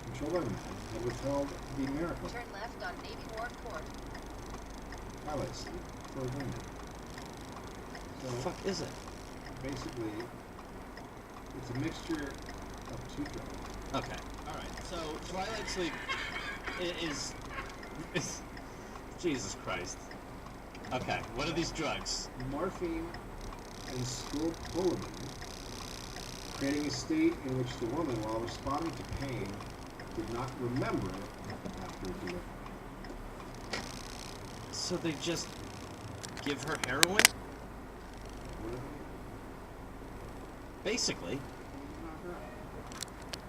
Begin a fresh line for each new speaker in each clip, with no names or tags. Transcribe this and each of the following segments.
controlled everything and withheld the miracle.
Turn left on Navy Wharf Ct.
Pilot sleep for women.
What the fuck is it?
Basically, it's a mixture of two drugs.
Okay. Alright, so Twilight Sleep is Jesus Christ. Okay, what are these drugs?
Morphine and scopolamine, creating a state in which the woman, while responding to pain, did not remember after delivery.
So they just give her heroin? Basically.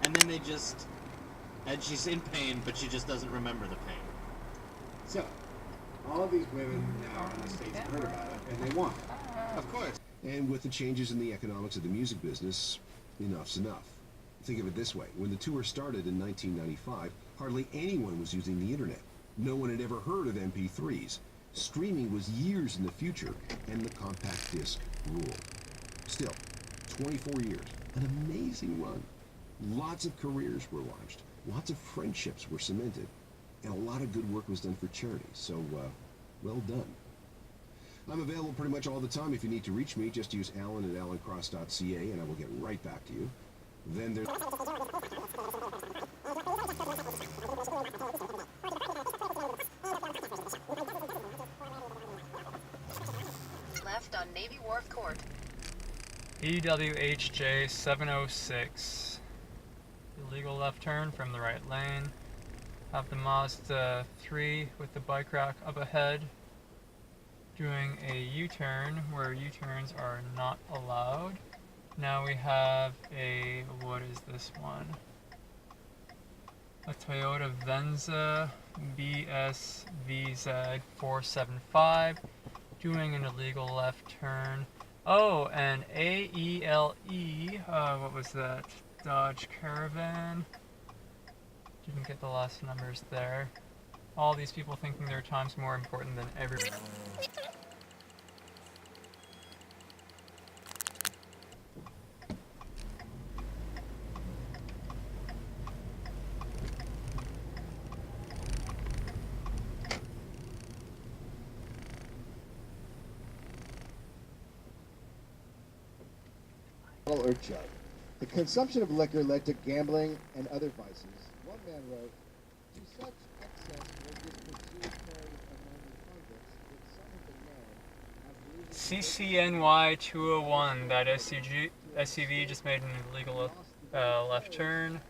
And then and she's in pain, but she just doesn't remember the pain.
So, all of these women now in the States have heard about it, and they want it.
Of course.
And with the changes in the economics of the music business, enough's enough. Think of it this way. When the tour started in 1995, hardly anyone was using the internet. No one had ever heard of MP3s. Streaming was years in the future, and the compact disc ruled. Still, 24 years, an amazing run. Lots of careers were launched, lots of friendships were cemented, and a lot of good work was done for charity, so, well done. I'm available pretty much all the time. If you need to reach me, just use Alan at alancross.ca, and I will get right back to you. Then there's...
Left on Navy Wharf Ct.
EWHJ 706. Illegal left turn from the right lane. Have the Mazda 3 with the bike rack up ahead. Doing a U-turn where U-turns are not allowed. Now we have a, what is this one? A Toyota Venza BSVZ 475. Doing an illegal left turn. Oh, and AELE, what was that? Dodge Caravan. Didn't get the last numbers there. All these people thinking their time's more important than everybody.
Or jug. The consumption of liquor led to gambling and other vices. One man wrote, "To such excess was this pursuit carried among the convicts that some of the men,
CCNY 201, that SUV just made an illegal left turn.